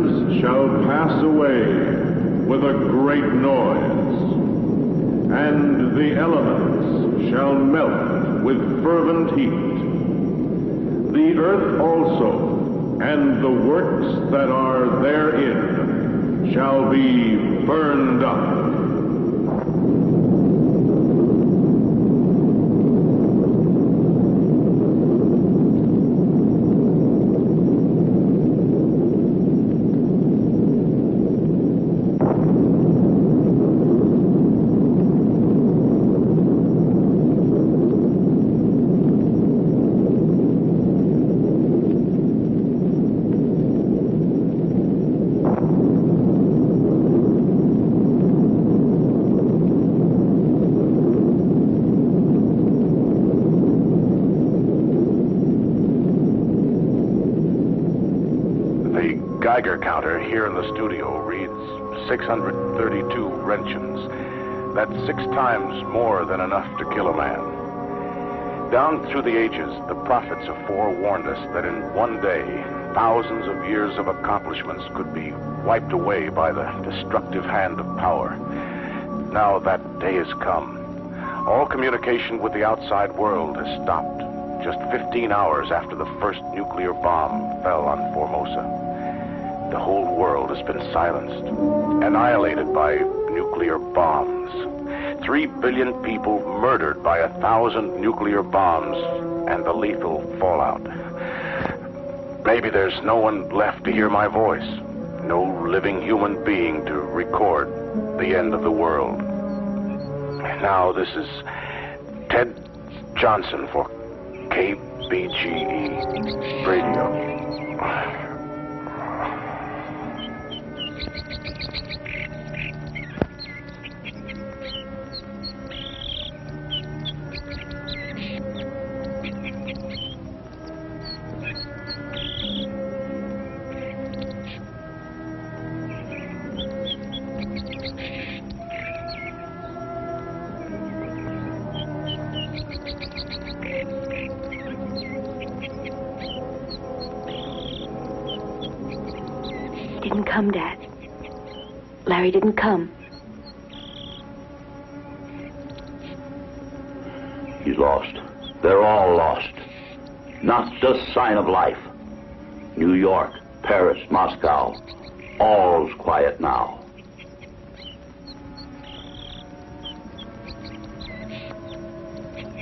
universe shall pass away with a great noise, and the elements shall melt with fervent heat. The earth also, and the works that are therein, shall be burned up. Geiger counter here in the studio reads 632 Roentgens. That's 6 times more than enough to kill a man. Down through the ages, the prophets have forewarned us that in one day, thousands of years of accomplishments could be wiped away by the destructive hand of power. Now that day has come. All communication with the outside world has stopped just 15 hours after the first nuclear bomb fell on Formosa. The whole world has been silenced, annihilated by nuclear bombs. 3 billion people murdered by 1,000 nuclear bombs and the lethal fallout. Maybe there's no one left to hear my voice, no living human being to record the end of the world. Now this is Ted Johnson for KBGE Radio. Didn't come, Dad. Larry didn't come. He's lost. They're all lost. Not a sign of life. New York, Paris, Moscow, all's quiet now.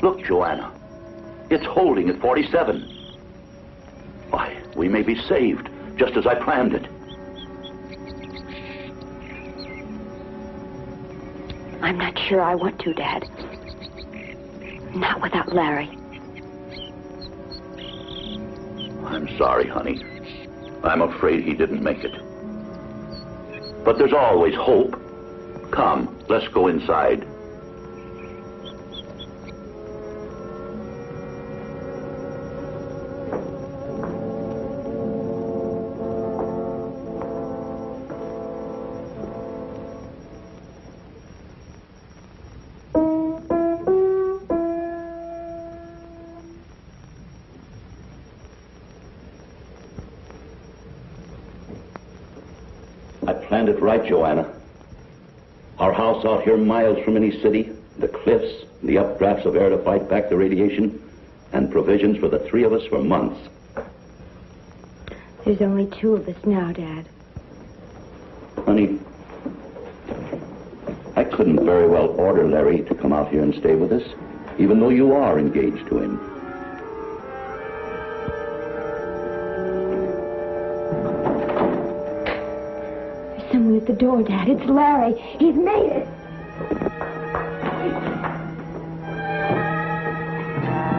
Look, Joanna. It's holding at 47. Why, we may be saved, just as I planned it. I'm not sure I want to, Dad. Not without Larry. I'm sorry, honey. I'm afraid he didn't make it. But there's always hope. Come, let's go inside. Planned it right, Joanna. Our house out here miles from any city, the cliffs, the updrafts of air to fight back the radiation, and provisions for the 3 of us for months. There's only 2 of us now, Dad. Honey, I couldn't very well order Larry to come out here and stay with us, even though you are engaged to him. Someone at the door, Dad. It's Larry. He's made it.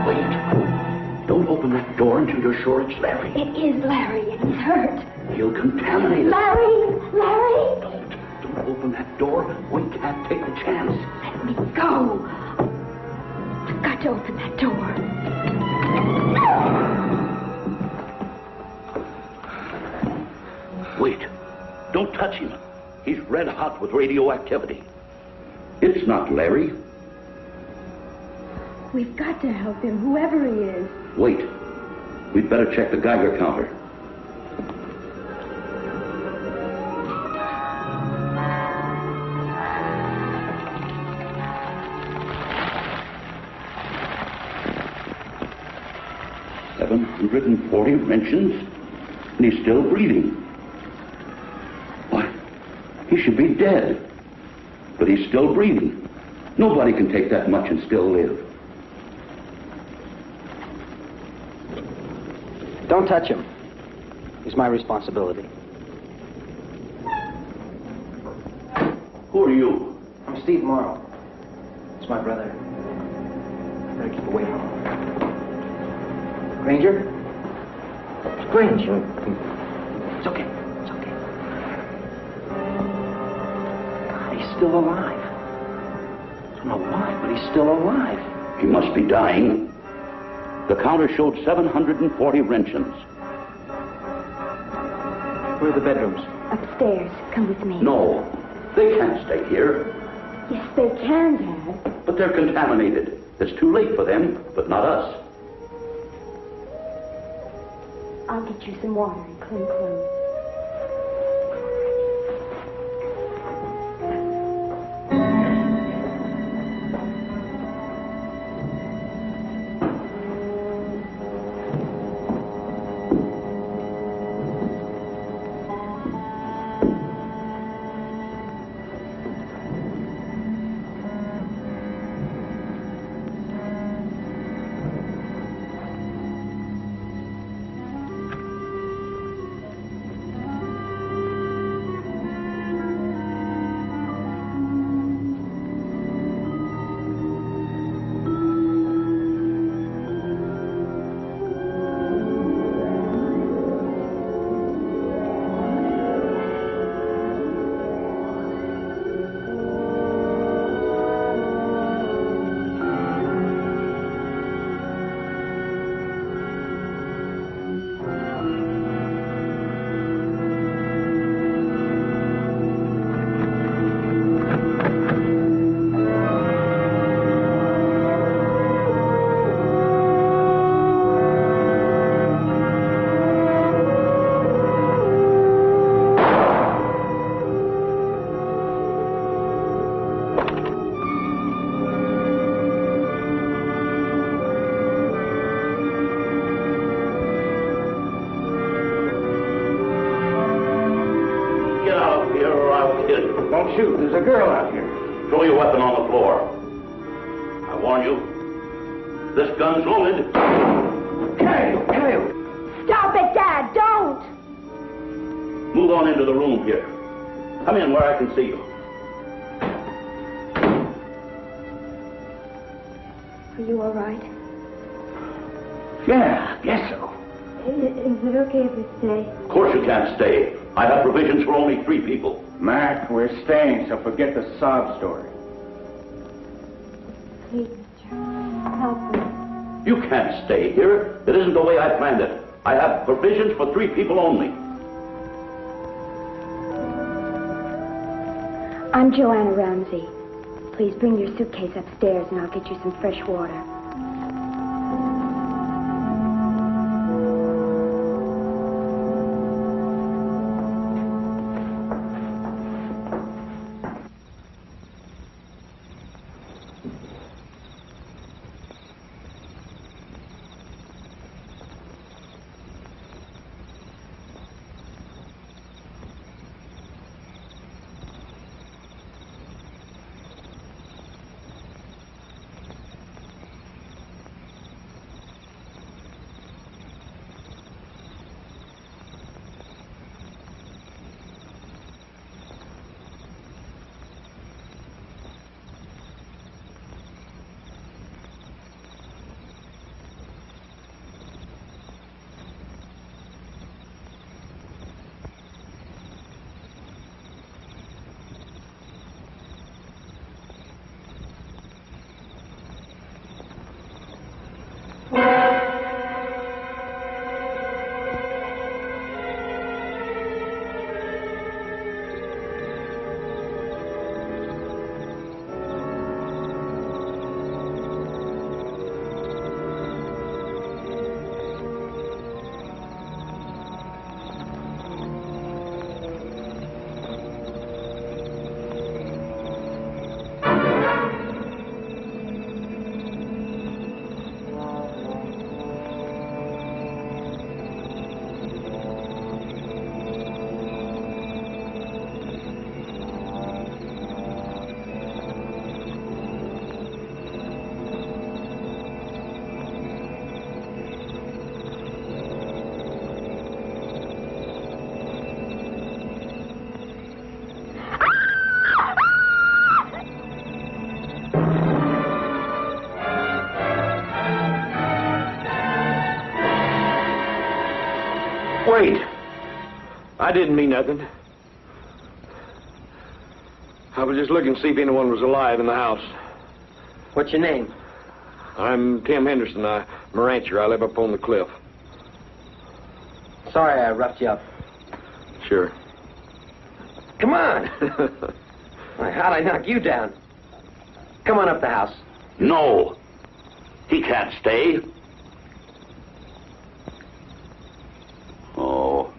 Wait. Don't open that door until you're sure it's Larry. It is Larry, and he's hurt. He'll contaminate it. Larry! Larry! Don't open that door. We can't take the chance. Let me go. I've got to open that door. Wait. Don't touch him. He's red hot with radioactivity. It's not Larry. We've got to help him, whoever he is. Wait. We'd better check the Geiger counter. 740 wrenchings, and he's still breathing. Why, he should be dead. But he's still breathing. Nobody can take that much and still live. Don't touch him. He's my responsibility. Who are you? I'm Steve Morrow. It's my brother. Better keep away from him. Granger? Granger. It's okay. It's okay. God, he's still alive. I don't know why, but he's still alive. He must be dying. The counter showed 740 wrenchings. Where are the bedrooms? Upstairs. Come with me. No, they can't stay here. Yes, they can, Dad. But they're contaminated. It's too late for them, but not us. I'll get you some water and clean clothes. Don't shoot. There's a girl out here. Throw your weapon on the floor. I warn you, this gun's loaded. Kill you. Stop it, Dad! Don't! Move on into the room here. Come in where I can see you. Are you all right? Yeah, guess so. Is it okay if we stay? Of course you can't stay. I have provisions for only 3 people. Mac, we're staying, so forget the sob story. Please, help me. You can't stay here. It isn't the way I planned it. I have provisions for 3 people only. I'm Joanna Ramsey. Please bring your suitcase upstairs and I'll get you some fresh water. I didn't mean nothing. I was just looking to see if anyone was alive in the house. What's your name? I'm Tim Henderson. I'm a rancher. I live up on the cliff. Sorry I roughed you up. Sure. Come on. Why, how'd I knock you down? Come on up the house. No. He can't stay. Oh.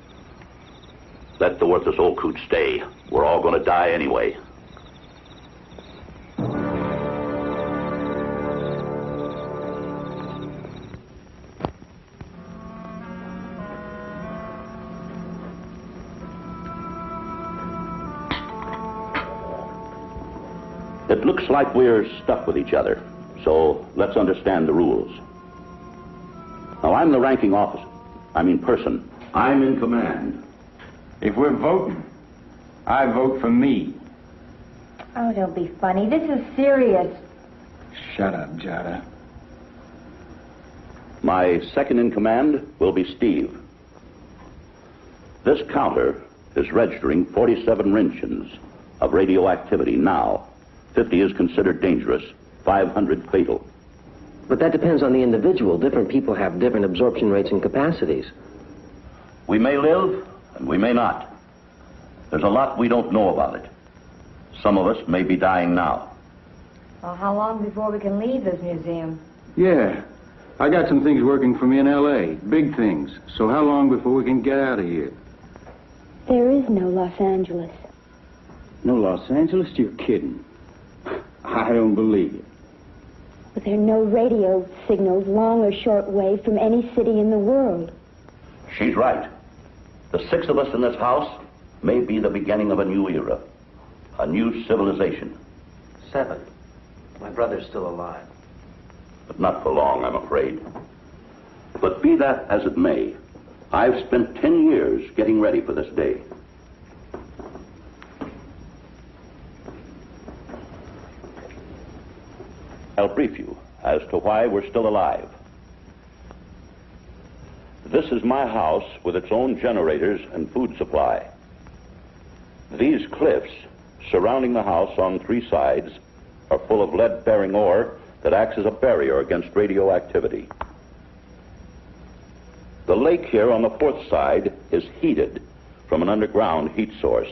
Let the worthless old coot stay. We're all going to die anyway. It looks like we're stuck with each other, so let's understand the rules. Now, I'm the ranking officer. person. I'm in command. If we're voting, I vote for me. Oh, don't be funny. This is serious. Shut up, Jada. My second in command will be Steve. This counter is registering 47 Roentgens of radioactivity now. 50 is considered dangerous, 500 fatal. But that depends on the individual. Different people have different absorption rates and capacities. We may live, and we may not. There's a lot we don't know about it. Some of us may be dying now. Well, how long before we can leave this museum? Yeah. I got some things working for me in L.A. Big things. So how long before we can get out of here? There is no Los Angeles. No Los Angeles? You're kidding. I don't believe it. But there are no radio signals, long or short wave, from any city in the world. She's right. The 6 of us in this house may be the beginning of a new era. A new civilization. 7. My brother's still alive. But not for long, I'm afraid. But be that as it may, I've spent 10 years getting ready for this day. I'll brief you as to why we're still alive. This is my house with its own generators and food supply. These cliffs surrounding the house on 3 sides are full of lead-bearing ore that acts as a barrier against radioactivity. The lake here on the 4th side is heated from an underground heat source,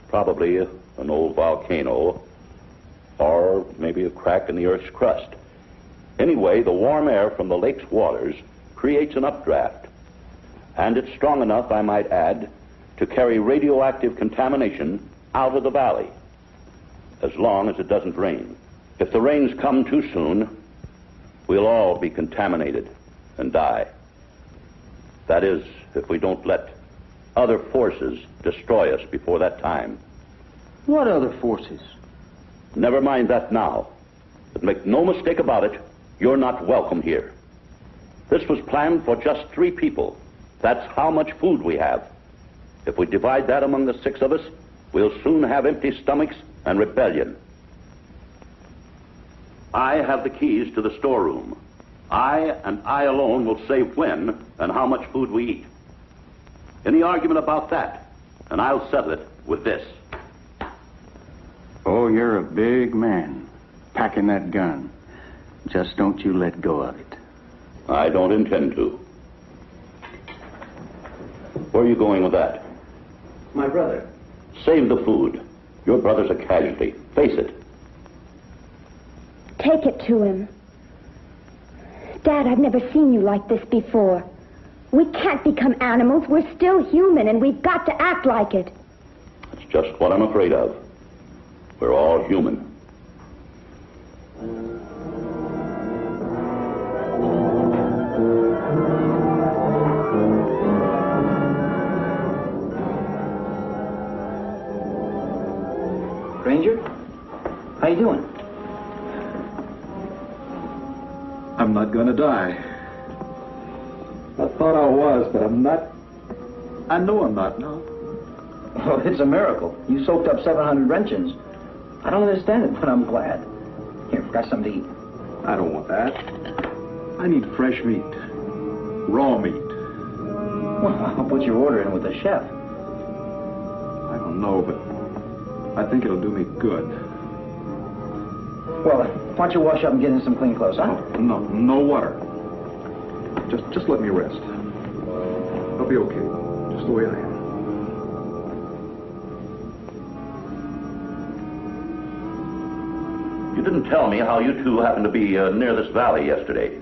probably an old volcano, or maybe a crack in the Earth's crust. Anyway, the warm air from the lake's waters creates an updraft, and it's strong enough, I might add, to carry radioactive contamination out of the valley, as long as it doesn't rain. If the rains come too soon, we'll all be contaminated and die. That is, if we don't let other forces destroy us before that time. What other forces? Never mind that now. But make no mistake about it, you're not welcome here. This was planned for just 3 people. That's how much food we have. If we divide that among the 6 of us, we'll soon have empty stomachs and rebellion. I have the keys to the storeroom. I and I alone will say when and how much food we eat. Any argument about that, and I'll settle it with this. Oh, you're a big man, packing that gun. Just don't you let go of it. I don't intend to. Where are you going with that? My brother. Save the food. Your brother's a casualty. Face it. Take it to him. Dad, I've never seen you like this before. We can't become animals. We're still human, and we've got to act like it. That's just what I'm afraid of. We're all human. Ranger? How you doing? I'm not gonna die. I thought I was, but I'm not. I know I'm not, no. Well, it's a miracle. You soaked up 700 Roentgens. I don't understand it, but I'm glad. Here, got something to eat. I don't want that. I need fresh meat. Raw meat. Well, I'll put your order in with the chef. know, but I think it'll do me good. Well, why don't you wash up and get in some clean clothes, huh? No water. Just let me rest. I'll be okay, just the way I am. You didn't tell me how you two happened to be near this valley yesterday.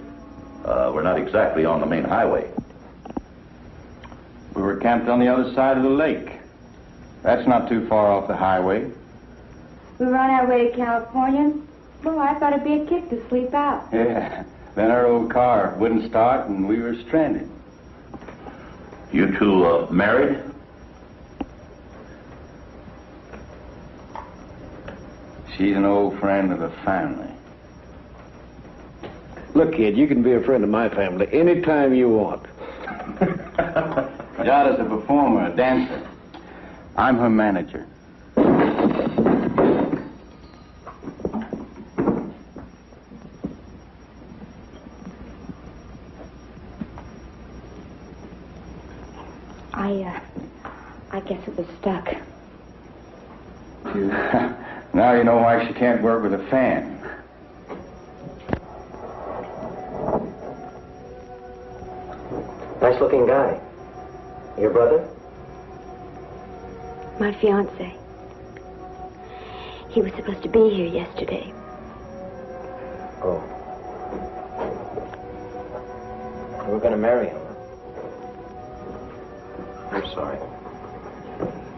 We're not exactly on the main highway. We were camped on the other side of the lake. That's not too far off the highway. We were on our way to California. Well, I thought it'd be a kick to sleep out. Yeah. Then our old car wouldn't start and we were stranded. You two married? She's an old friend of the family. Look, kid, you can be a friend of my family anytime you want. Jada's a performer, a dancer. I'm her manager. I guess it was stuck. Now you know why she can't work with a fan. Nice looking guy. Your brother? My fiancé. He was supposed to be here yesterday. Oh. We're gonna marry him. I'm sorry.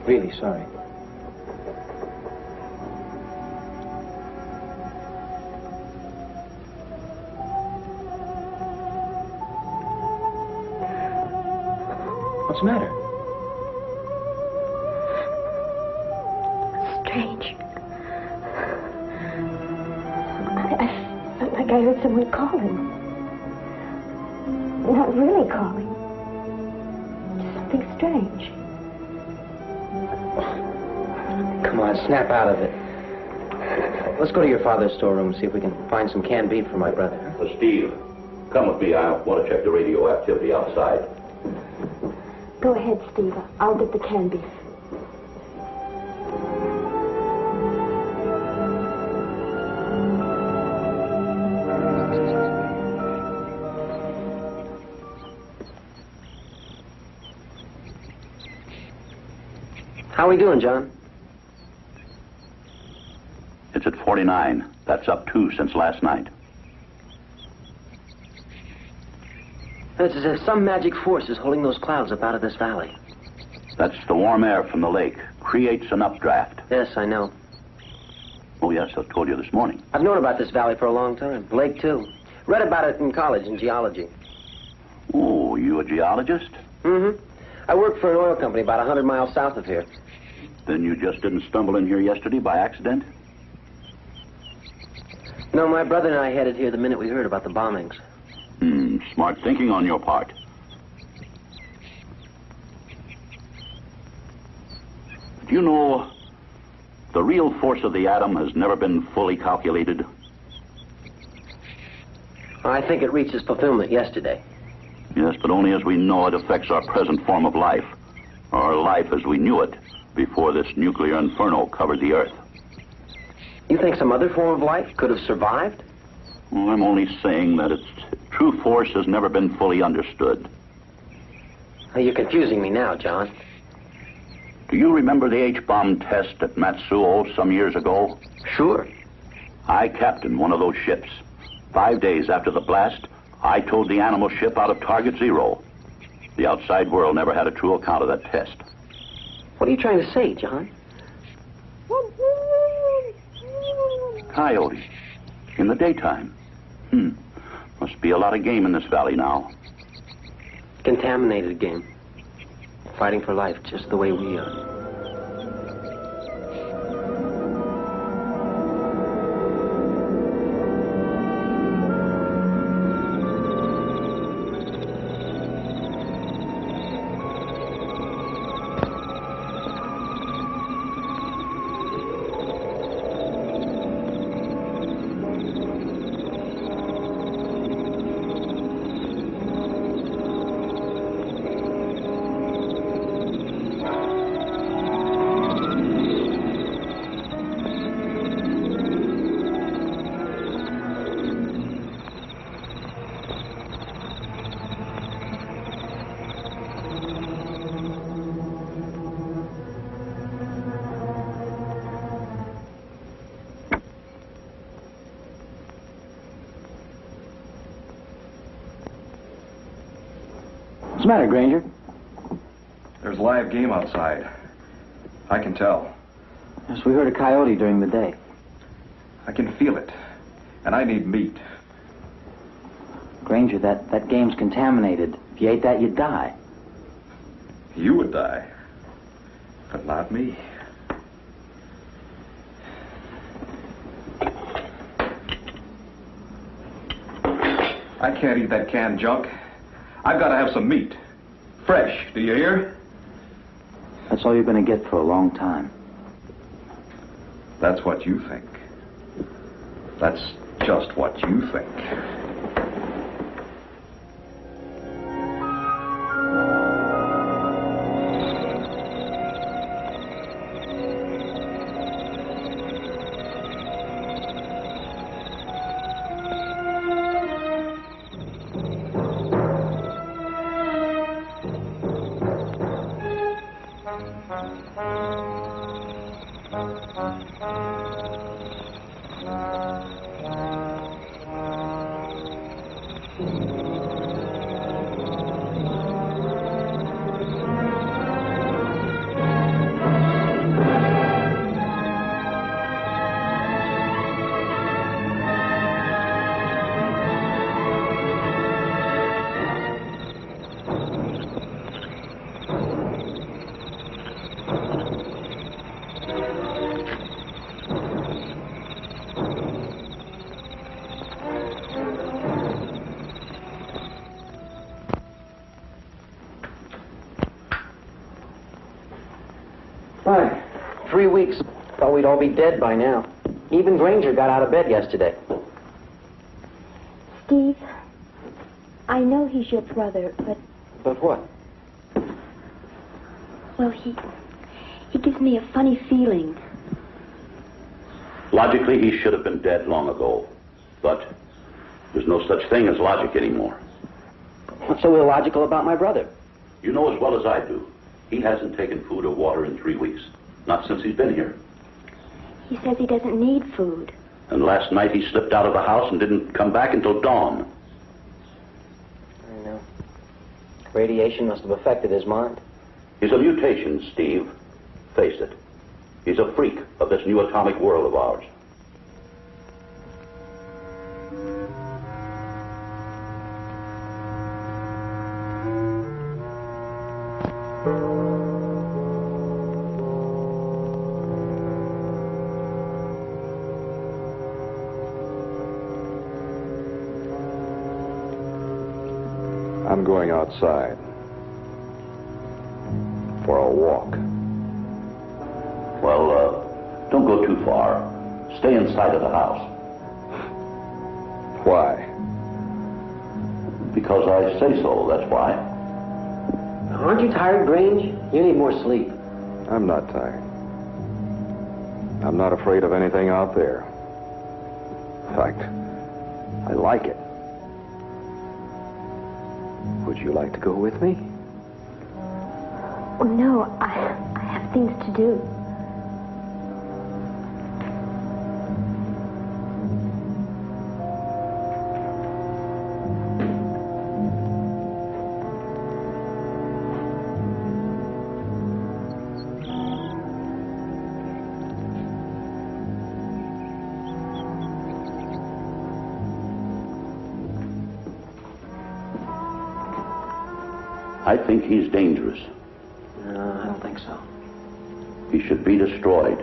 Really sorry. What's the matter? Strange. I felt like I heard someone calling. Not really calling. Just something strange. Come on, snap out of it. Let's go to your father's storeroom and see if we can find some canned beef for my brother. Steve, come with me. I want to check the radioactivity outside. Go ahead, Steve. I'll get the canned beef. How are we doing, John? It's at 49. That's up 2 since last night. It's as if some magic force is holding those clouds up out of this valley. That's the warm air from the lake. Creates an updraft. Yes, I know. Oh, yes, I told you this morning. I've known about this valley for a long time. Lake, too. Read about it in college in geology. Oh, you a geologist? Mm-hmm. I work for an oil company about 100 miles south of here. Then you just didn't stumble in here yesterday by accident? No, my brother and I headed here the minute we heard about the bombings. Smart thinking on your part. Do you know, the real force of the atom has never been fully calculated? I think it reached its fulfillment yesterday. Yes, but only as we know it affects our present form of life. Our life as we knew it before this nuclear inferno covered the Earth. You think some other form of life could have survived? Well, I'm only saying that its true force has never been fully understood. You're confusing me now, John. Do you remember the H-bomb test at Matsuo some years ago? Sure. I captained one of those ships. 5 days after the blast, I towed the animal ship out of Target Zero. The outside world never had a true account of that test. What are you trying to say, John? Coyote. In the daytime. Must be a lot of game in this valley now. Contaminated game. Fighting for life just the way we are. What's the matter, Granger? There's live game outside. I can tell. Yes, we heard a coyote during the day. I can feel it. And I need meat. Granger, that game's contaminated. If you ate that, you'd die. You would die. But not me. I can't eat that canned junk. I've got to have some meat. Fresh, do you hear? That's all you're going to get for a long time. That's what you think. That's just what you think. Hi. 3 weeks. Thought we'd all be dead by now. Even Granger got out of bed yesterday. Steve, I know he's your brother, but... But what? Well, he gives me a funny feeling. Logically, he should have been dead long ago. But there's no such thing as logic anymore. What's so illogical about my brother? You know as well as I do. He hasn't taken food or water in 3 weeks. Not since he's been here. He says he doesn't need food. And last night he slipped out of the house and didn't come back until dawn. I know. Radiation must have affected his mind. He's a mutation, Steve. Face it. He's a freak of this new atomic world of ours. I'm going outside for a walk. Well, don't go too far. Stay inside of the house. Why? Because I say so, that's why. Aren't you tired, Grange? You need more sleep. I'm not tired. I'm not afraid of anything out there. In fact, I like it. Would you like to go with me? Oh, no, I have things to do. I think he's dangerous. No, I don't think so. He should be destroyed.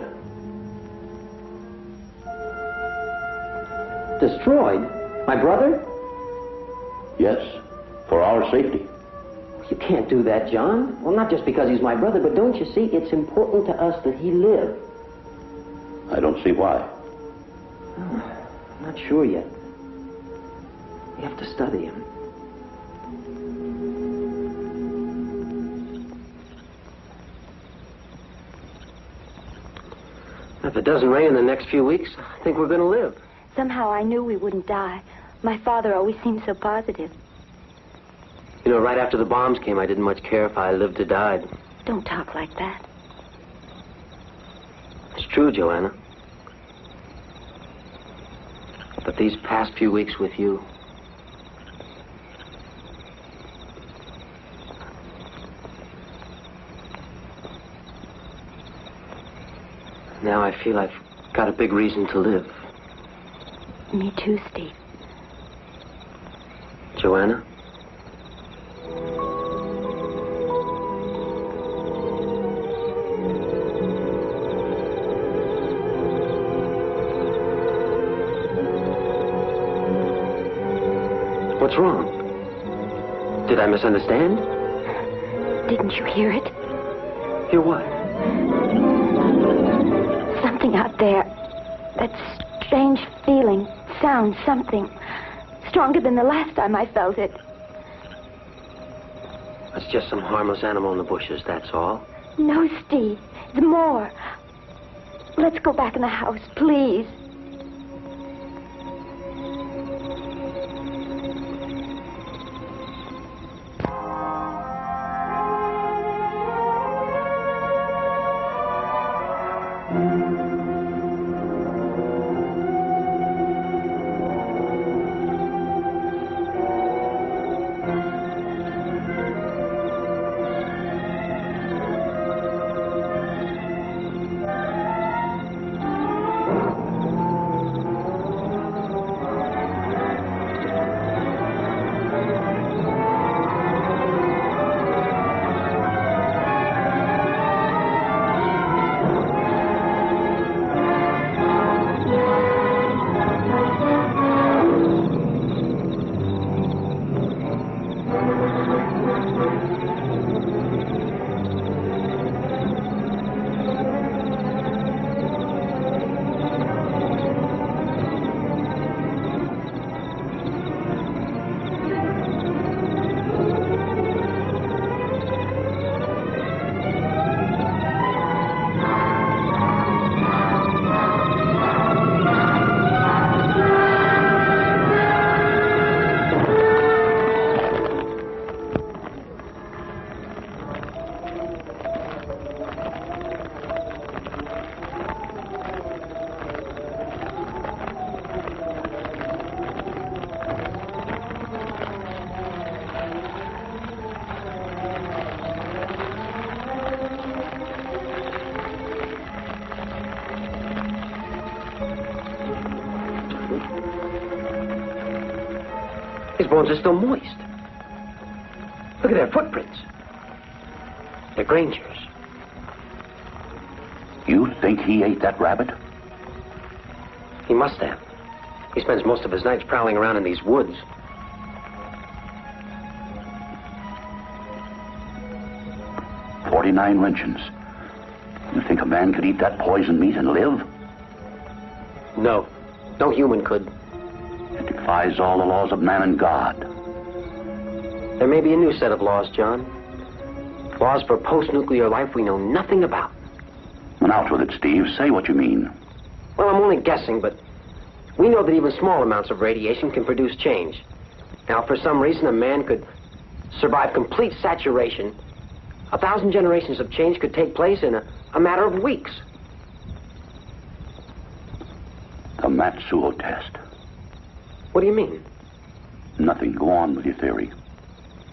Destroyed? My brother? Yes, for our safety. You can't do that, John. Well, not just because he's my brother, but don't you see, it's important to us that he live. I don't see why. Oh, I'm not sure yet. We have to study him. If it doesn't rain in the next few weeks, I think we're going to live. Somehow I knew we wouldn't die. My father always seemed so positive. You know, right after the bombs came, I didn't much care if I lived or died. Don't talk like that. It's true, Joanna. But these past few weeks with you, Now I feel I've got a big reason to live. Me too, Steve. Joanna? What's wrong? Did I misunderstand? Didn't you hear it? Hear what? Something out there. That strange feeling, sound, something. Stronger than the last time I felt it. It's just some harmless animal in the bushes, that's all. No, Steve. There's more. Let's go back in the house, please. His bones are still moist. Look at their footprints. They're Granger's. You think he ate that rabbit? He must have. He spends most of his nights prowling around in these woods. $49 wrenchins. You think a man could eat that poisoned meat and live? No. No human could. It defies all the laws of man and God. There may be a new set of laws, John. Laws for post-nuclear life we know nothing about. Well, out with it, Steve. Say what you mean. Well, I'm only guessing, but we know that even small amounts of radiation can produce change. Now, if for some reason a man could survive complete saturation, 1,000 generations of change could take place in a matter of weeks. The Matsuo test. What do you mean? Nothing. Go on with your theory.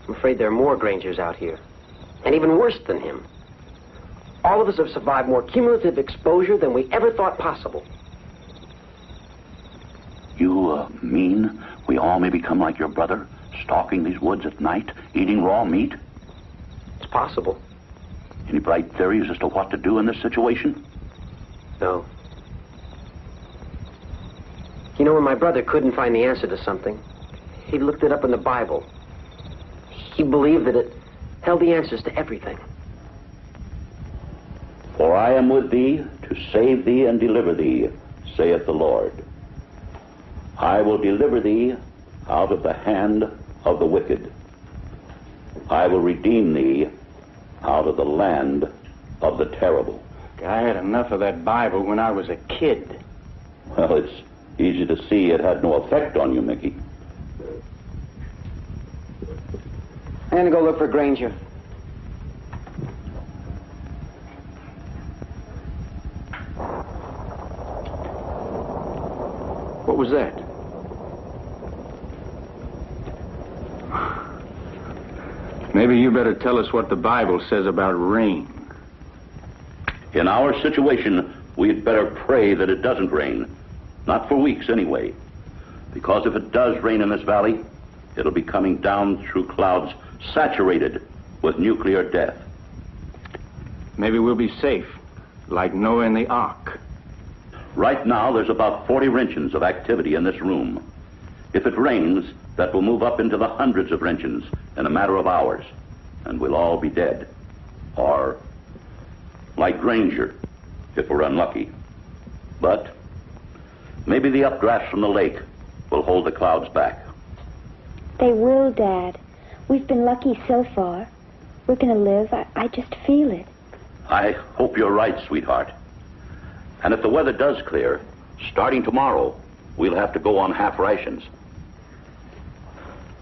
I'm afraid there are more Grangers out here. And even worse than him. All of us have survived more cumulative exposure than we ever thought possible. You mean we all may become like your brother, stalking these woods at night, eating raw meat? It's possible. Any bright theories as to what to do in this situation? No. You know, when my brother couldn't find the answer to something, he looked it up in the Bible. He believed that it held the answers to everything. For I am with thee to save thee and deliver thee, saith the Lord. I will deliver thee out of the hand of the wicked. I will redeem thee out of the land of the terrible. I had enough of that Bible when I was a kid. Well, it's easy to see it had no effect on you, Mickey. I'm gonna go look for Granger. What was that? Maybe you better tell us what the Bible says about rain. In our situation, we'd better pray that it doesn't rain. Not for weeks, anyway. Because if it does rain in this valley, it'll be coming down through clouds saturated with nuclear death. Maybe we'll be safe, like Noah in the Ark. Right now, there's about 40 Roentgens of activity in this room. If it rains, that will move up into the hundreds of Roentgens in a matter of hours, and we'll all be dead. Or like Granger, if we're unlucky. But maybe the updrafts from the lake will hold the clouds back. They will, Dad. We've been lucky so far. We're going to live. I just feel it. I hope you're right, sweetheart. And if the weather does clear, starting tomorrow, we'll have to go on half rations.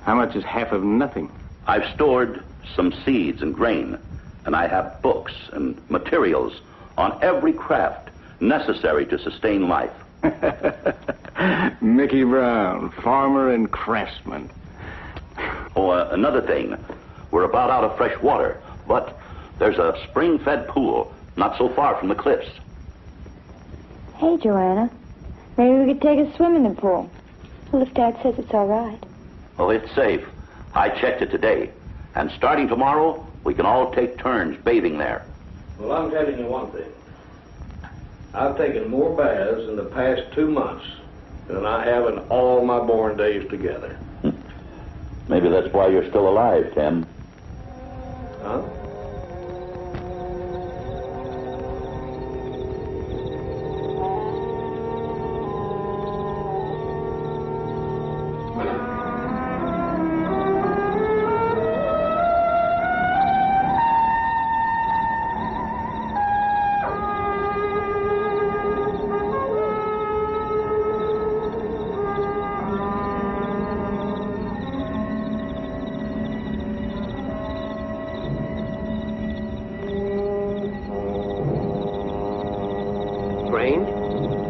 How much is half of nothing? I've stored some seeds and grain, and I have books and materials on every craft necessary to sustain life. Mickey Brown, farmer and craftsman. Oh, another thing. We're about out of fresh water, but there's a spring-fed pool not so far from the cliffs. Hey, Joanna. Maybe we could take a swim in the pool. Well, if Dad says it's all right. Oh, it's safe. I checked it today. And starting tomorrow, we can all take turns bathing there. Well, I'm telling you one thing. I've taken more baths in the past 2 months than I have in all my born days together. Maybe that's why you're still alive, Tim. Huh?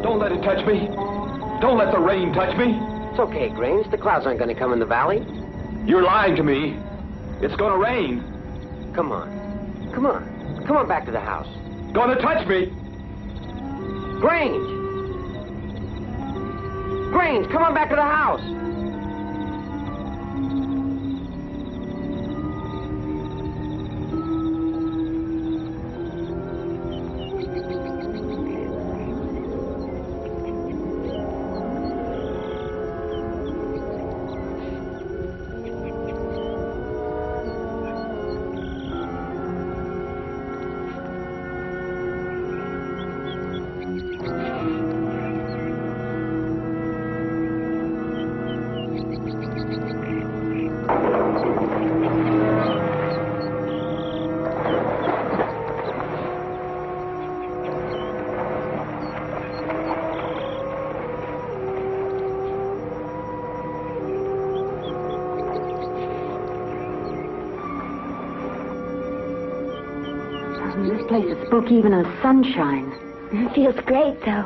Don't let it touch me. Don't let the rain touch me. It's okay, Grange. The clouds aren't going to come in the valley. You're lying to me. It's going to rain. Come on. Come on. Come on back to the house. Going to touch me. Grange! Grange, come on back to the house. This place is spooky even in the sunshine. It feels great, though.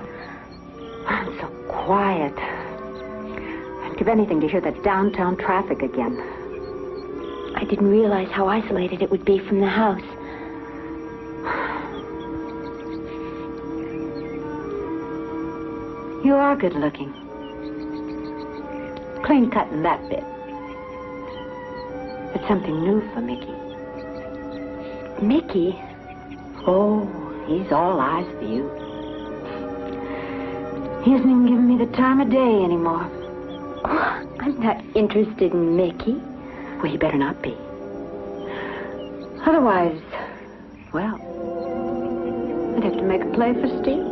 It's so quiet. I'd give anything to hear that downtown traffic again. I didn't realize how isolated it would be from the house. You are good looking. Clean cut in that bit. It's something new for Mickey. Mickey? Oh, he's all eyes for you. He isn't even giving me the time of day anymore. Oh, I'm not interested in Mickey. Well, you better not be. Otherwise, well, I'd have to make a play for Steve.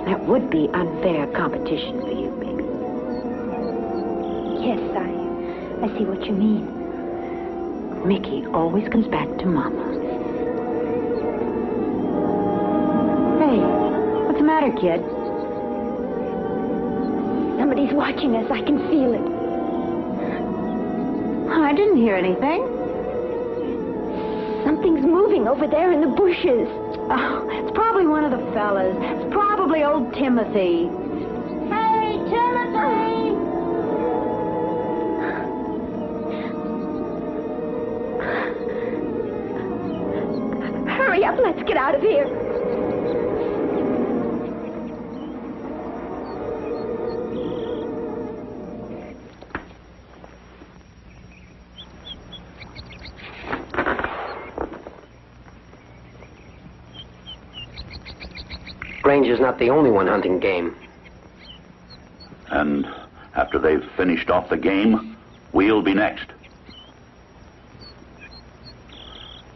That would be unfair competition for you, baby. Yes, I see what you mean. Mickey always comes back to Mama. Hey, what's the matter, kid? Somebody's watching us. I can feel it. I didn't hear anything. Something's moving over there in the bushes. Oh, it's probably one of the fellas. It's probably old Timothy. Hey, Timothy! Hurry up, let's get out of here. Granger's not the only one hunting game. And after they've finished off the game, we'll be next.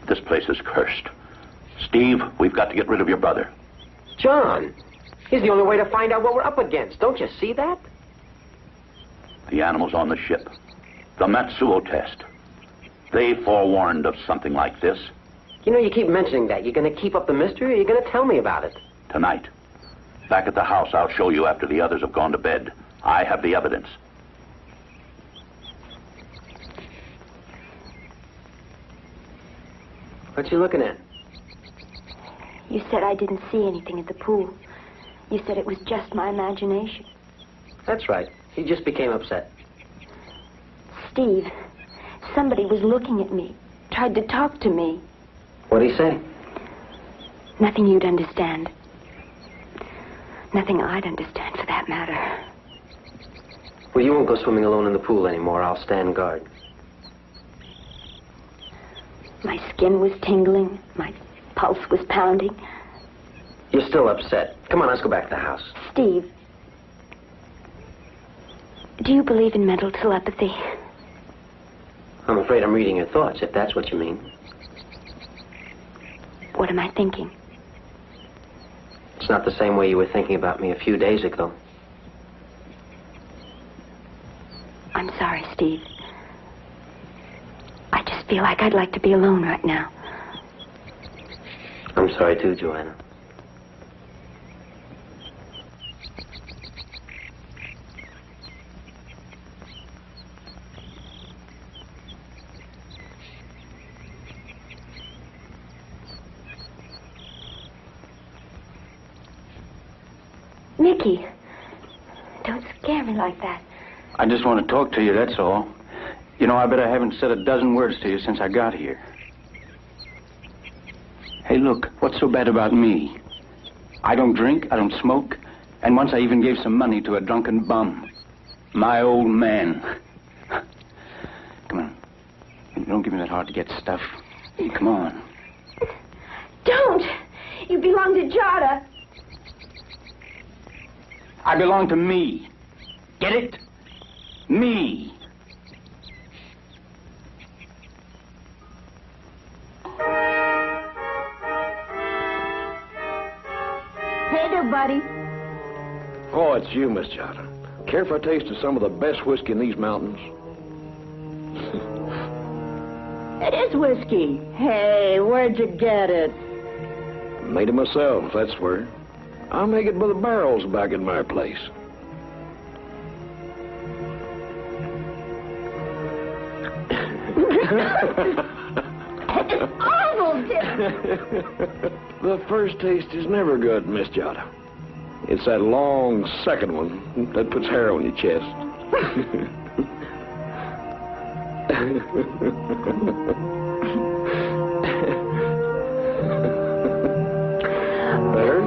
This place is cursed. Steve, we've got to get rid of your brother. John, he's the only way to find out what we're up against. Don't you see that? The animals on the ship. The Matsuo test. They forewarned of something like this. You know, you keep mentioning that. You're going to keep up the mystery, or you're going to tell me about it? Tonight. Back at the house, I'll show you after the others have gone to bed. I have the evidence. What you looking at? You said I didn't see anything at the pool. You said it was just my imagination. That's right. He just became upset. Steve, somebody was looking at me, tried to talk to me. What'd he say? Nothing you'd understand. Nothing I'd understand, for that matter. Well, you won't go swimming alone in the pool anymore. I'll stand guard. My skin was tingling. My pulse was pounding. You're still upset. Come on, let's go back to the house. Steve, do you believe in mental telepathy? I'm afraid I'm reading your thoughts, if that's what you mean. What am I thinking? It's not the same way you were thinking about me a few days ago. I'm sorry, Steve. I just feel like I'd like to be alone right now. I'm sorry too, Joanna. Mickey, don't scare me like that. I just want to talk to you, that's all. You know, I bet I haven't said a dozen words to you since I got here. Hey, look, what's so bad about me? I don't drink, I don't smoke, and once I even gave some money to a drunken bum. My old man. Come on. Don't give me that hard-to-get stuff. Come on. Don't! You belong to Jada. I belong to me. Get it? Me. Hey there, buddy. Oh, it's you, Miss Jada. Care for a taste of some of the best whiskey in these mountains? It is whiskey. Hey, where'd you get it? Made it myself, that's where. I make it by the barrels back in my place. It's awful, The first taste is never good, Miss Jada. It's that long second one that puts hair on your chest. Better?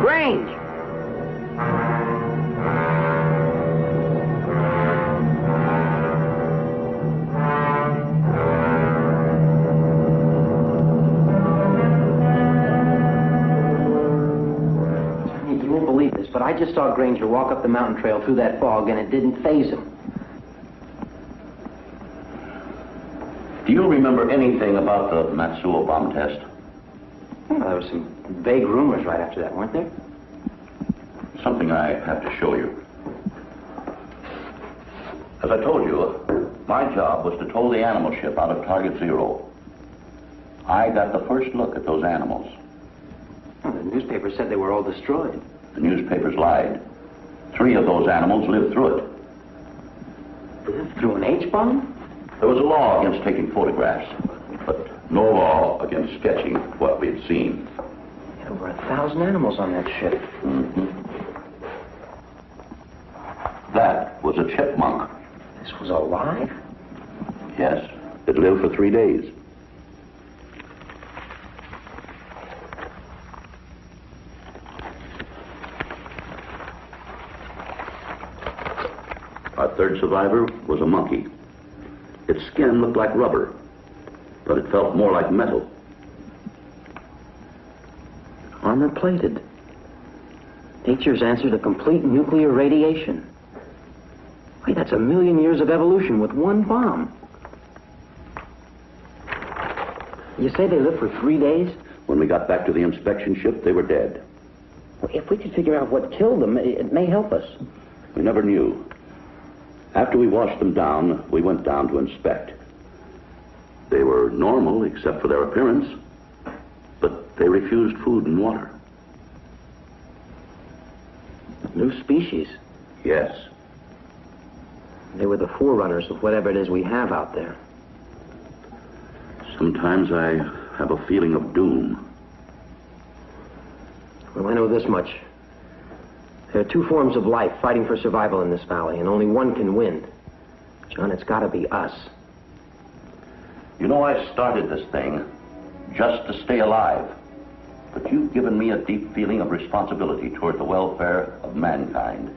Grange! You won't believe this, but I just saw Granger walk up the mountain trail through that fog, and it didn't faze him. Do you remember anything about the Matsuo bomb test? Well, there were some vague rumors right after that, weren't there? Something I have to show you. As I told you, my job was to tow the animal ship out of Target Zero. I got the first look at those animals. Well, the newspaper said they were all destroyed. The newspapers lied. 3 of those animals lived through it. Through an H-bomb? There was a law against taking photographs, but no law against sketching what we had seen. There were 1,000 animals on that ship. Mm-hmm. That was a chipmunk. This was alive? Yes. It lived for 3 days. Our third survivor was a monkey. Its skin looked like rubber, but it felt more like metal. Armor-plated. Nature's answer to complete nuclear radiation. Wait, that's 1,000,000 years of evolution with one bomb. You say they lived for 3 days? When we got back to the inspection ship, they were dead. Well, if we could figure out what killed them, it may help us. We never knew. After we washed them down, we went down to inspect. They were normal except for their appearance, but they refused food and water. New species? Yes. They were the forerunners of whatever it is we have out there. Sometimes I have a feeling of doom. Well, I know this much. There are 2 forms of life fighting for survival in this valley, and only one can win. John, it's got to be us. You know, I started this thing just to stay alive. But you've given me a deep feeling of responsibility toward the welfare of mankind.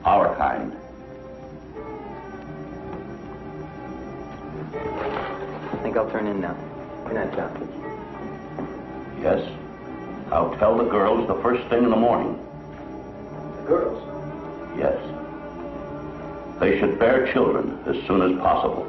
Our kind. I think I'll turn in now. Good night, John. Yes. I'll tell the girls the first thing in the morning. The girls? Yes. They should bear children as soon as possible.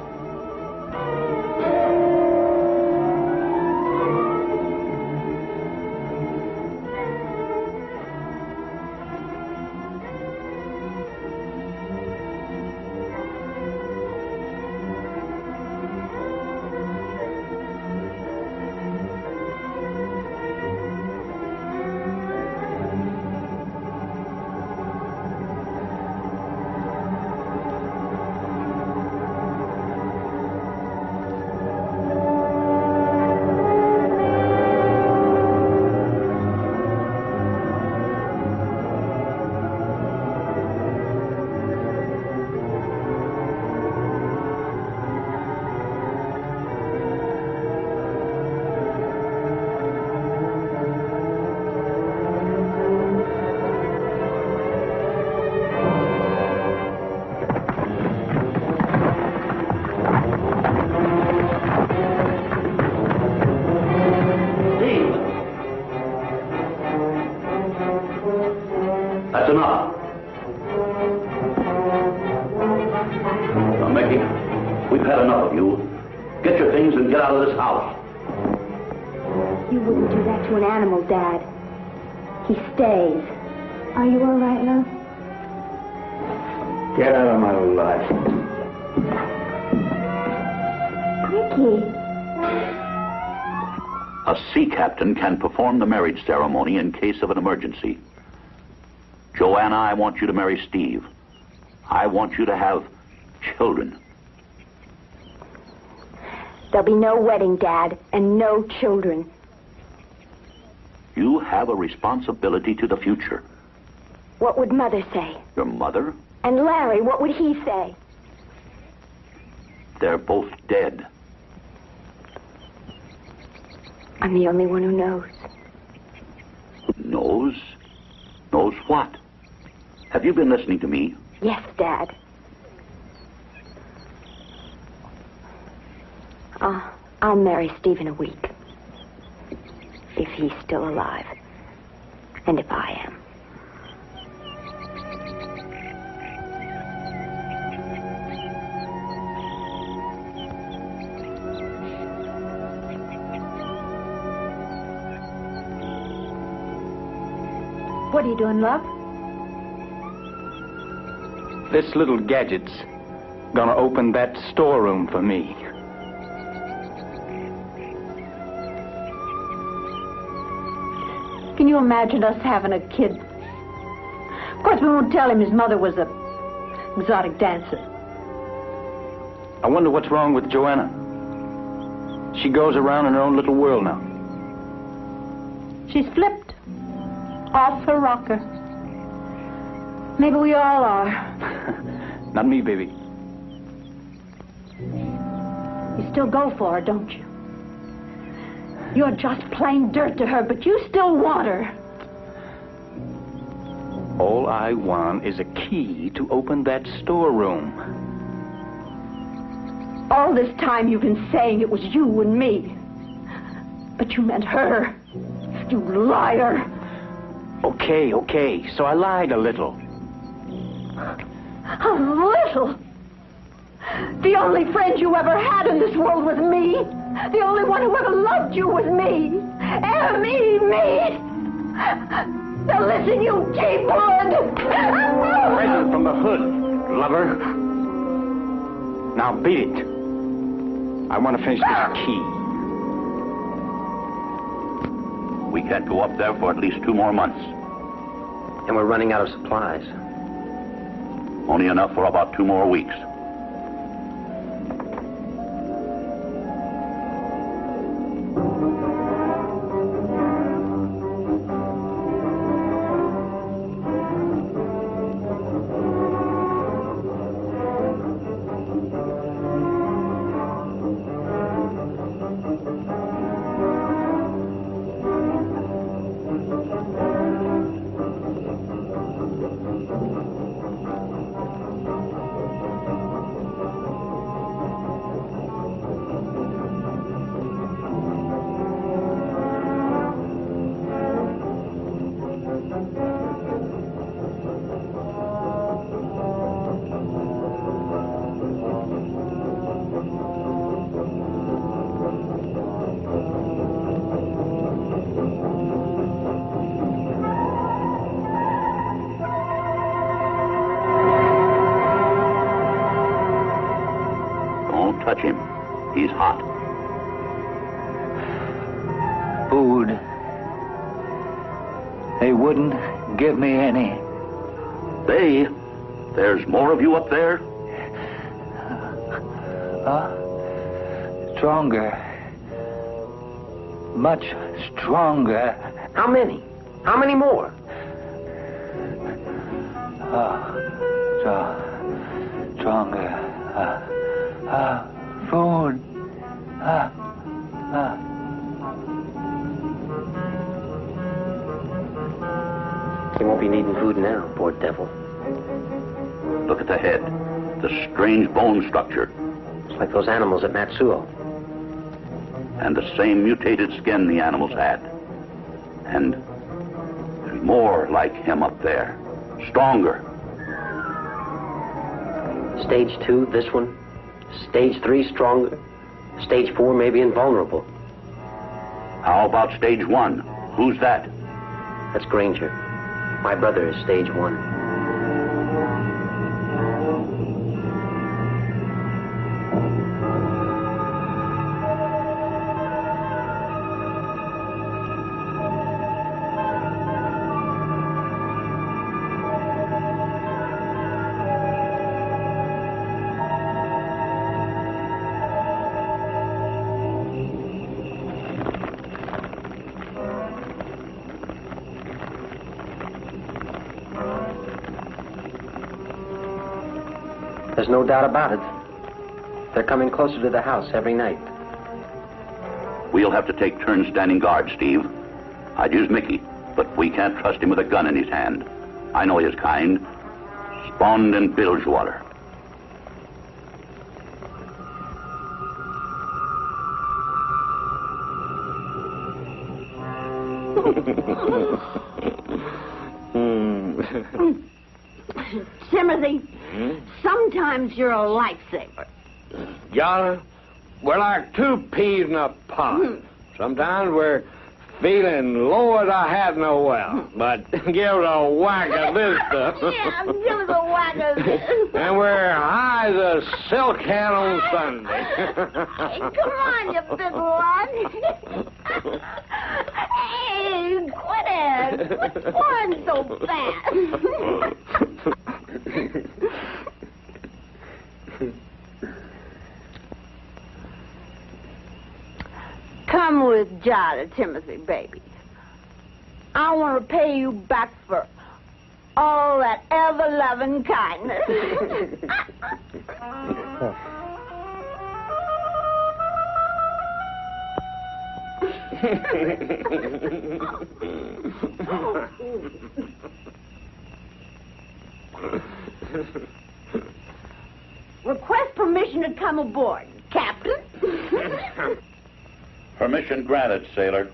That's enough. Now, Mickey, we've had enough of you. Get your things and get out of this house. You wouldn't do that to an animal, Dad. He stays. Are you all right now? Get out of my life. Mickey. A sea captain can perform the marriage ceremony in case of an emergency. Joanna, I want you to marry Steve. I want you to have children. There'll be no wedding, Dad, and no children. You have a responsibility to the future. What would Mother say? Your mother? And Larry, what would he say? They're both dead. I'm the only one who knows. Knows? Knows what? Have you been listening to me? Yes, Dad. I'll marry Steve in a week. If he's still alive. And if I am. What are you doing, love? This little gadget's gonna open that storeroom for me. Can you imagine us having a kid? Of course, we won't tell him his mother was a exotic dancer. I wonder what's wrong with Joanna. She goes around in her own little world now. She's flipped. Off her rocker. Maybe we all are. Not me, baby. You still go for her, don't you? You're just plain dirt to her, but you still want her. All I want is a key to open that storeroom. All this time you've been saying it was you and me. But you meant her. You liar. Okay. So I lied a little. A little? The only friend you ever had in this world was me. The only one who ever loved you was me. Me. Now listen, you G-Blood. Present from the hood, lover. Now beat it. I want to finish this key. We can't go up there for at least 2 more months. And we're running out of supplies. Only enough for about 2 more weeks. Touch him. He's hot. Food. They wouldn't give me any. There's more of you up there? Stronger. Much stronger. How many? How many more? Stronger. Food. He won't be needing food now, poor devil. Look at the head. The strange bone structure. It's like those animals at Matsuo. And the same mutated skin the animals had. And there's more like him up there. Stronger. Stage 2, this one. Stage 3, stronger. Stage 4, maybe invulnerable. How about stage 1? Who's that? That's Granger. My brother is stage 1. There's no doubt about it. They're coming closer to the house every night. We'll have to take turns standing guard, Steve. I'd use Mickey, but we can't trust him with a gun in his hand. I know his kind. Spawned in Bilgewater. Timothy, sometimes you're a lifesaver. Yana, we're like 2 peas in a pod. Sometimes we're feeling low as I had no well, but give us a whack of this stuff. Yeah, give us a whack of this. And we're high as a silk hat on Sunday. Hey, come on, you big one. Hey, quit it. Quit pouring so fast. this jar to Timothy, baby. I want to pay you back for all that ever-loving kindness. Request permission to come aboard, Captain. Permission granted, sailor.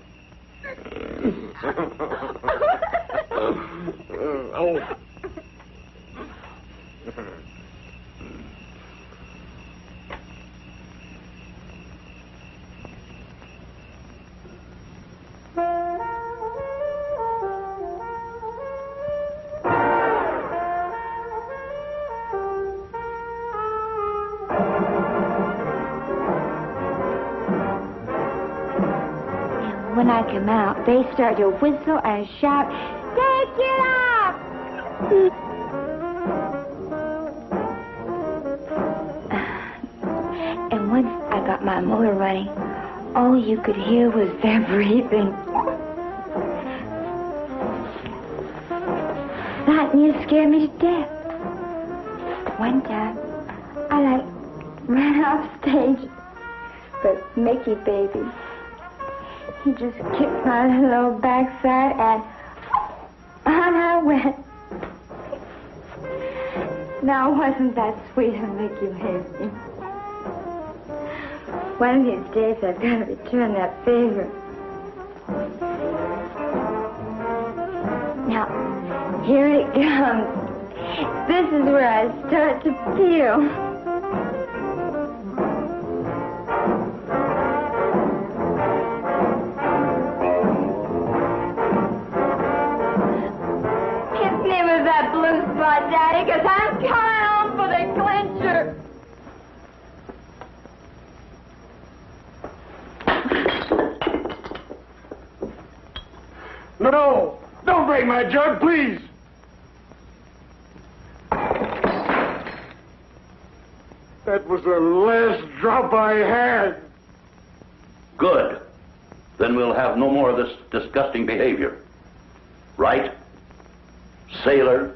When I come out, they start to whistle and shout, "Take it off!" And once I got my motor running, all you could hear was their breathing. That near scared me to death. One time, I ran off stage, but Mickey, baby, he just kicked my little backside and on I went. Now, wasn't that sweet of Mickey, baby? One of these days I've got to return that favor. Now, here it comes. This is where I start to feel. Daddy, because I'm coming home for the clincher. No! Don't break my jug, please! That was the last drop I had. Good. Then we'll have no more of this disgusting behavior. Right? Sailor?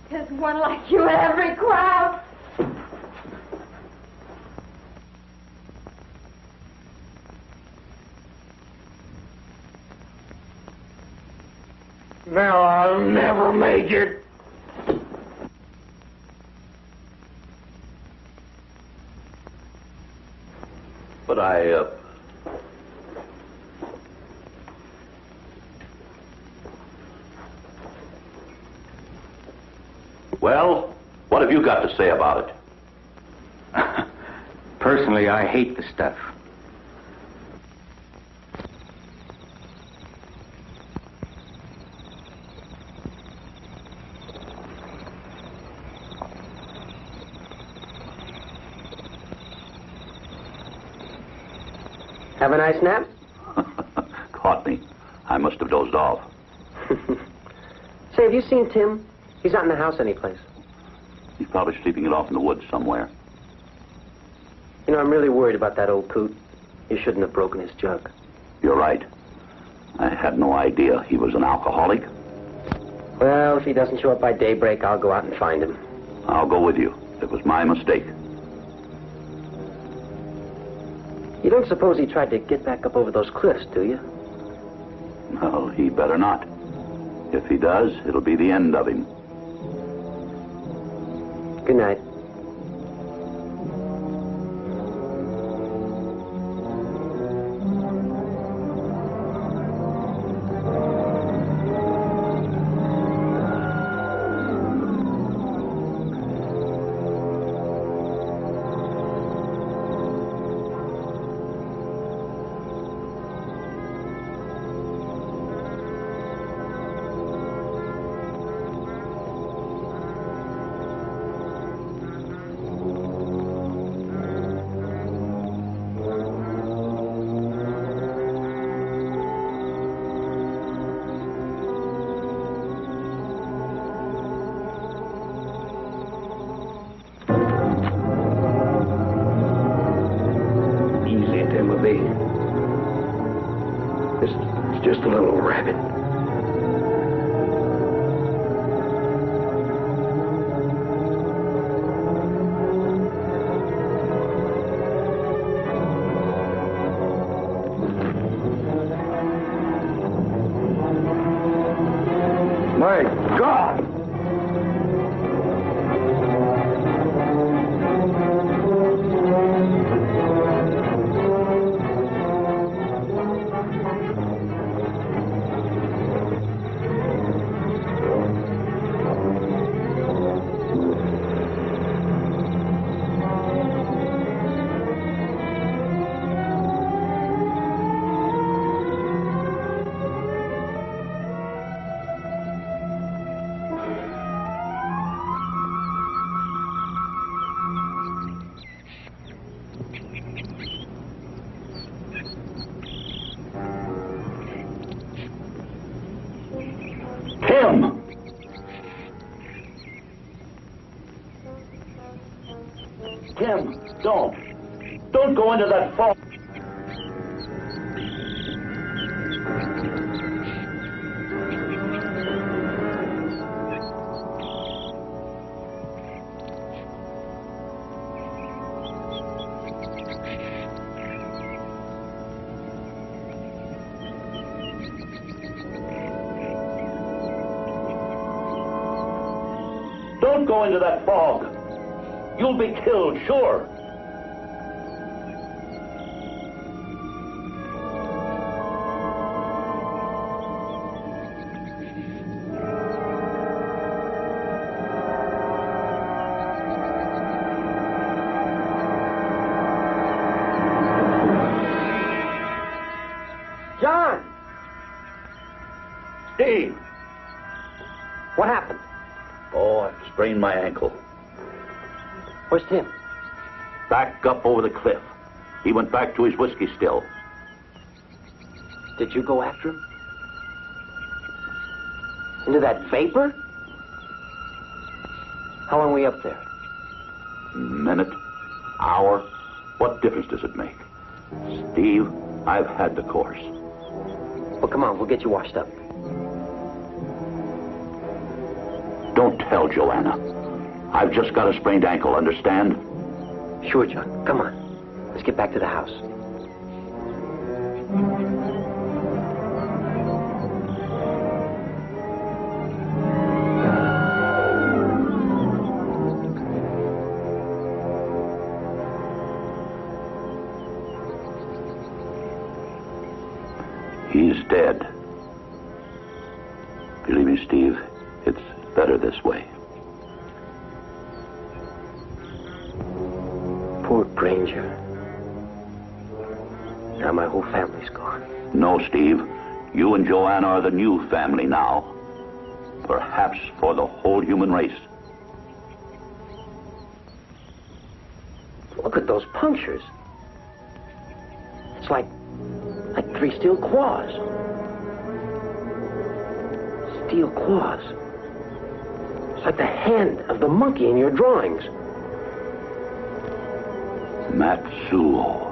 There's one like you in every crowd. Now I'll never make it. But Well, what have you got to say about it? Personally, I hate the stuff. Have a nice nap? Caught me. I must have dozed off. Say, have you seen Tim? He's not in the house anyplace. He's probably sleeping it off in the woods somewhere. You know, I'm really worried about that old coot. You shouldn't have broken his jug. You're right. I had no idea he was an alcoholic. Well, if he doesn't show up by daybreak, I'll go out and find him. I'll go with you. It was my mistake. You don't suppose he tried to get back up over those cliffs, do you? Well, he better not. If he does, it'll be the end of him. Good night. Just a little rabbit. My God! Tim, don't go into that fog. Don't go into that fog. You'll be killed, sure. John! Steve! What happened? Oh, I sprained my ankle. Where's Tim? Back up over the cliff. He went back to his whiskey still. Did you go after him? Into that vapor? How long were we up there? Minute, hour, what difference does it make? Steve, I've had the course. Well, come on, we'll get you washed up. Don't tell Joanna. I've just got a sprained ankle, understand? Sure, John. Come on. Let's get back to the house. He's dead. Believe me, Steve, it's better this way. Poor Granger. Now my whole family's gone. No, Steve. You and Joanna are the new family now. Perhaps for the whole human race. Look at those punctures. It's like 3 steel claws. Steel claws. It's like the hand of the monkey in your drawings. Matsuo.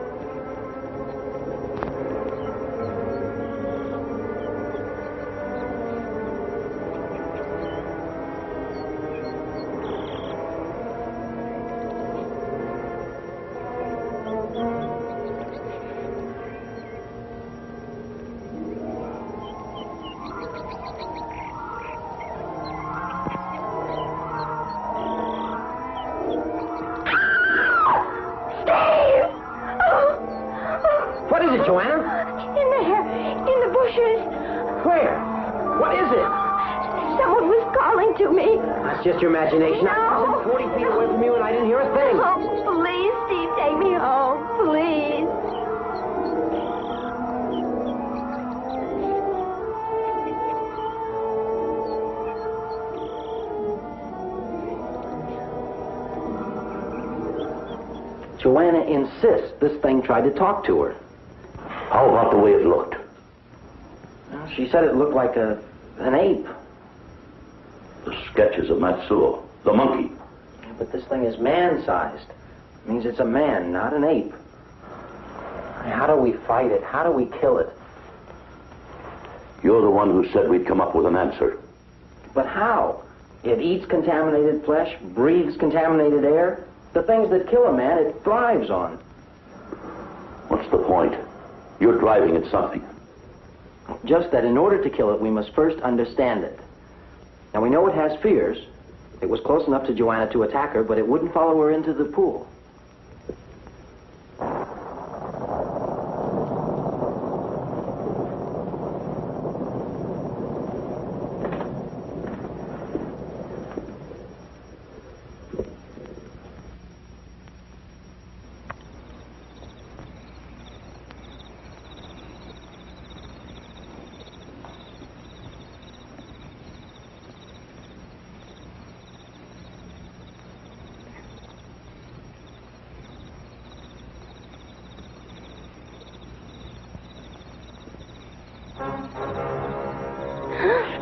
Joanna? In there. In the bushes. Where? What is it? Someone was calling to me. That's just your imagination. No. I was 40 feet away from you and I didn't hear a thing. Oh, please, Steve, take me home. Please. Joanna insists this thing tried to talk to her. How about the way it looked? Well, she said it looked like an ape. The sketches of Matsuo, the monkey. Yeah, but this thing is man-sized. It means it's a man, not an ape. How do we fight it? How do we kill it? You're the one who said we'd come up with an answer. But how? It eats contaminated flesh, breathes contaminated air. The things that kill a man, it thrives on. What's the point? You're driving at something. Just that in order to kill it, we must first understand it. Now, we know it has fears. It was close enough to Joanna to attack her, but it wouldn't follow her into the pool.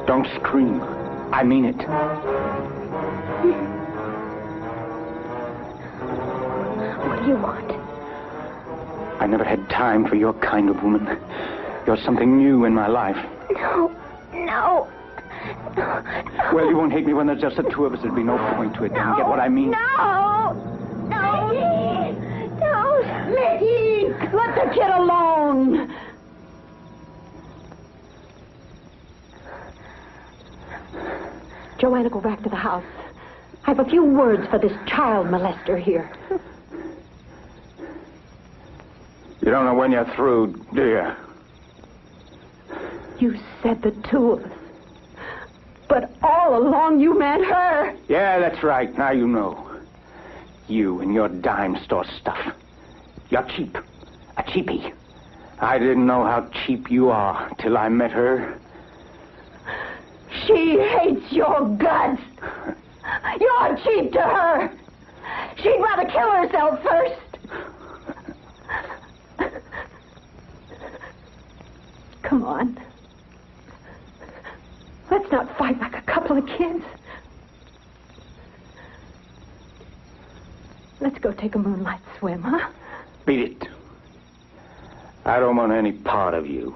Don't scream. I mean it. What do you want? I never had time for your kind of woman. You're something new in my life. No. No. Well, you won't hate me when there's just the two of us. There'd be no point to it. No. You get what I mean? No. No. Mickey. No. Mickey, let the kid alone. Joanna, go back to the house. I have a few words for this child molester here. You don't know when you're through, do you? You said the two of us. But all along you meant her. Yeah, that's right. Now you know. You and your dime store stuff. You're cheap. A cheapie. I didn't know how cheap you are till I met her. She hates your guts. You're cheap to her. She'd rather kill herself first. Come on. Let's not fight like a couple of kids. Let's go take a moonlight swim, huh? Beat it. I don't want any part of you.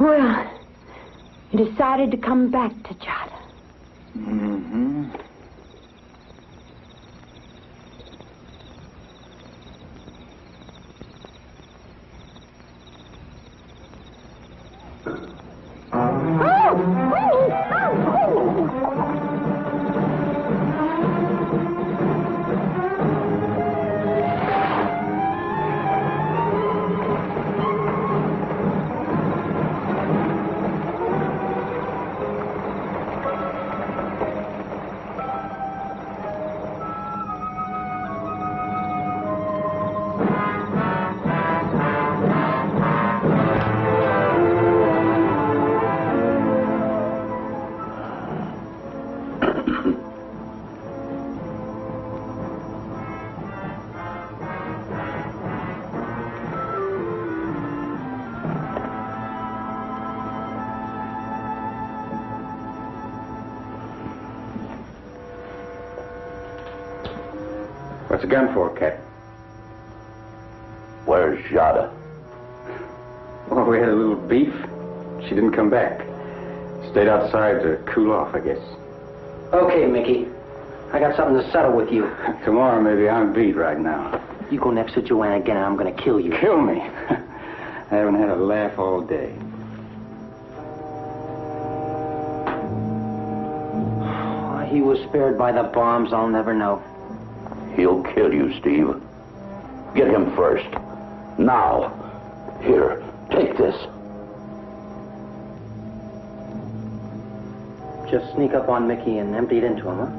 Well, you decided to come back to Jada. Mm-hmm. What's the gun for, Cap? Where's Jada? Oh, we had a little beef. She didn't come back. Stayed outside to cool off, I guess. Okay, Mickey. I got something to settle with you. Tomorrow, maybe I'm beat right now. You go next to Joanna again, and I'm going to kill you. Kill me? I haven't had a laugh all day. Why he was spared by the bombs, I'll never know. He'll kill you, Steve. Get him first. Now. Here, take this. Just sneak up on Mickey and empty it into him, huh?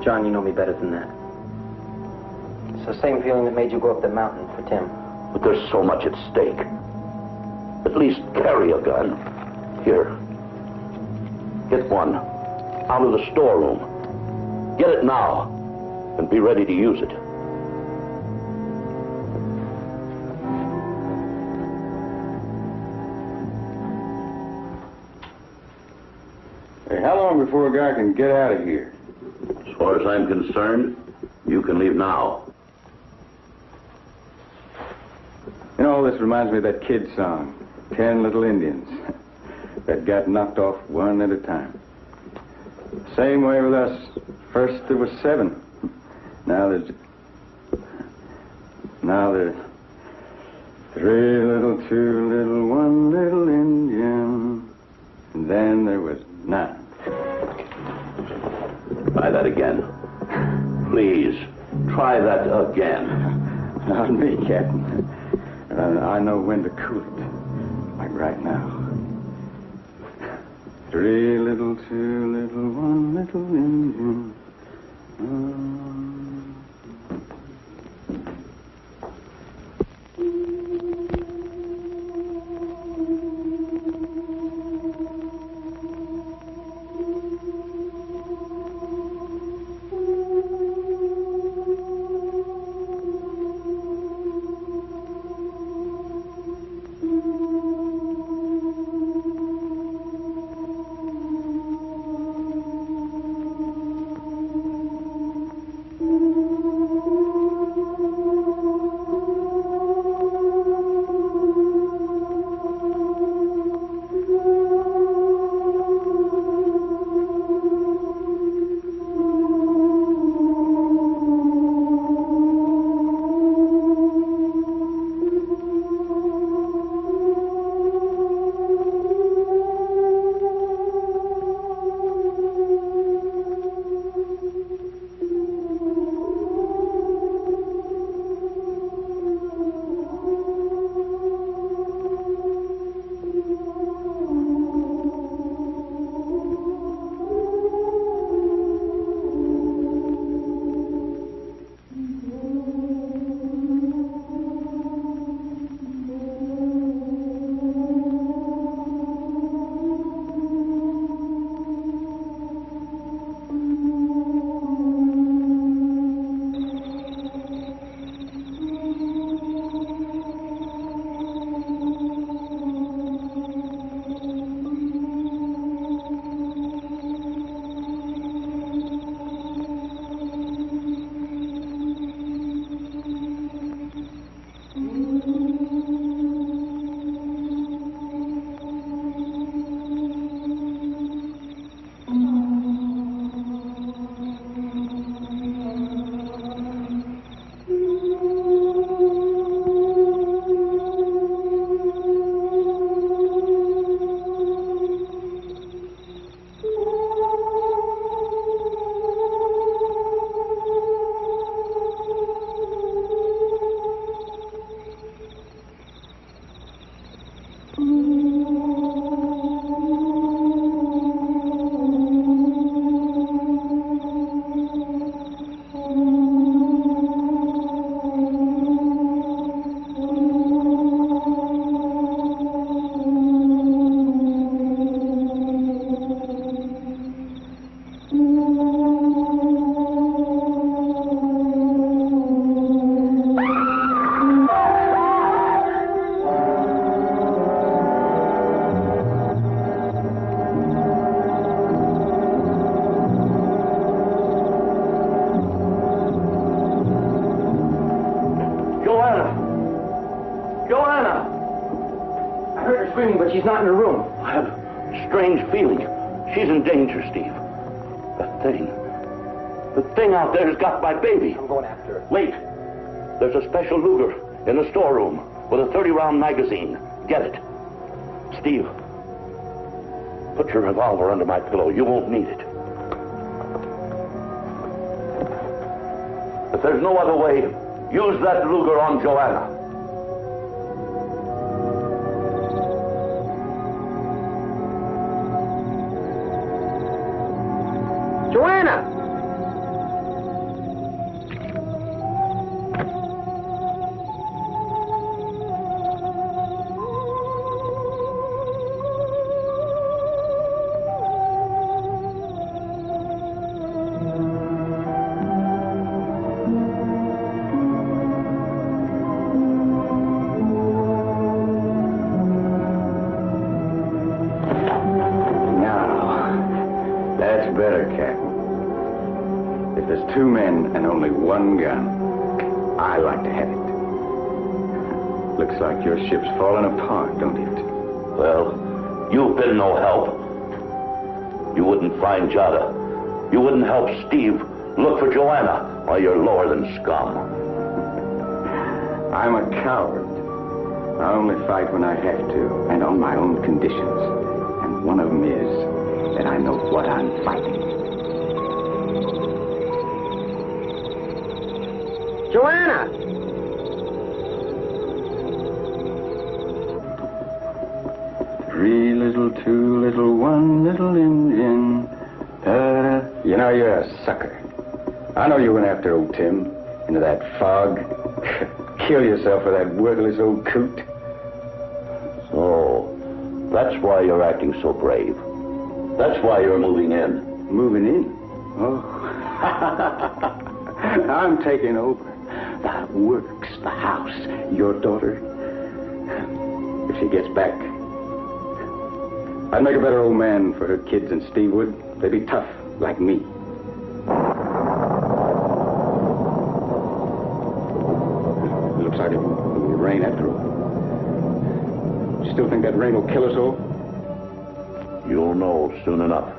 John, you know me better than that. It's the same feeling that made you go up the mountain for Tim. But there's so much at stake. At least carry a gun. Here. Get one. Out of the storeroom. Get it now. And be ready to use it. Hey, how long before a guy can get out of here? As far as I'm concerned, you can leave now. You know, this reminds me of that kid song, 10 Little Indians, that got knocked off one at a time. Same way with us. First there was 7. Now there's 3 little, 2 little, 1 little Indian. And then there was 9. Try that again. Please, try that again. Not me, Captain. I know when to cool it. Like right now. 3 little, 2 little, 1 little Indian. screaming, but she's not in her room. I have a strange feeling. She's in danger, Steve. The thing out there has got my baby. I'm going after her. Wait. There's a special Luger in the storeroom with a 30-round magazine. Get it. Steve, put your revolver under my pillow. You won't need it. If there's no other way, use that Luger on Joanna. Joanna! If there's two men and only one gun, I like to have it. Looks like your ship's falling apart, don't it? Well, you've been no help. You wouldn't find Jada. You wouldn't help Steve look for Joanna. Why, you're lower than scum. I'm a coward. I only fight when I have to, and on my own conditions. And one of them is that I know what I'm fighting. Joanna! Three little, two little, one little Indian. You know, you're a sucker. I know you went after old Tim into that fog. Kill yourself for that worthless old coot. So, that's why you're acting so brave. That's why you're moving in. Moving in? Oh. I'm taking over. The works, the house, your daughter. If she gets back, I'd make a better old man for her kids than Steve would. They'd be tough, like me. Looks like it will rain after all. You still think that rain will kill us all? You'll know soon enough.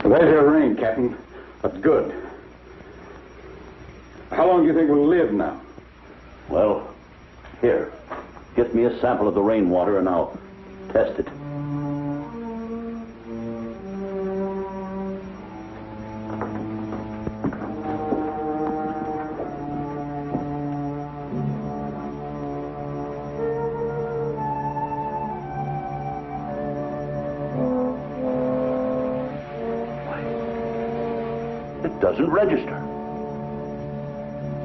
There's your rain, Captain. That's good. How long do you think we'll live now? Well, here. Get me a sample of the rainwater and I'll test it. Doesn't register.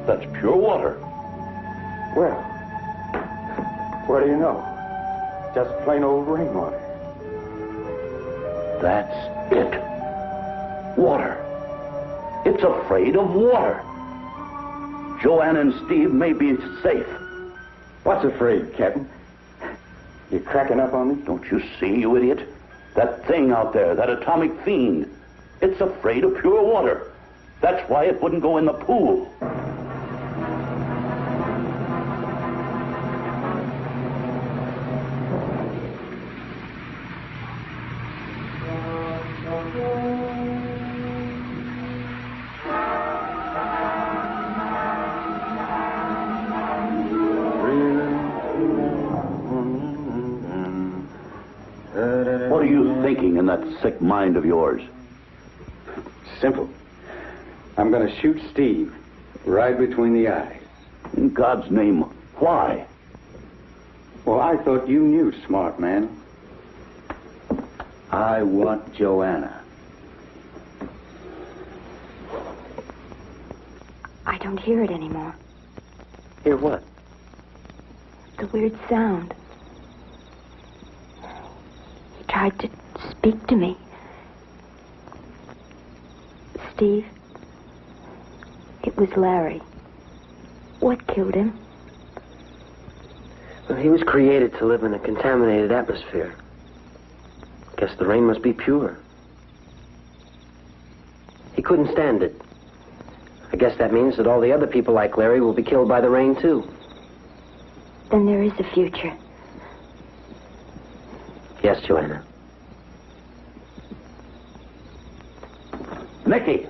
That's pure water. Well, what do you know? Just plain old rainwater. That's it. Water. It's afraid of water. Joanna and Steve may be safe. What's afraid, Captain? You cracking up on me? Don't you see, you idiot? That thing out there, that atomic fiend. It's afraid of pure water. That's why it wouldn't go in the pool. What are you thinking in that sick mind of yours? Simple. I'm going to shoot Steve right between the eyes. In God's name, why? Well, I thought you knew, smart man. I want Joanna. I don't hear it anymore. Hear what? The weird sound. He tried to speak to me. Steve, it was Larry. What killed him? Well, he was created to live in a contaminated atmosphere. Guess the rain must be pure. He couldn't stand it. I guess that means that all the other people like Larry will be killed by the rain, too. Then there is a future. Yes, Joanna. Nicky!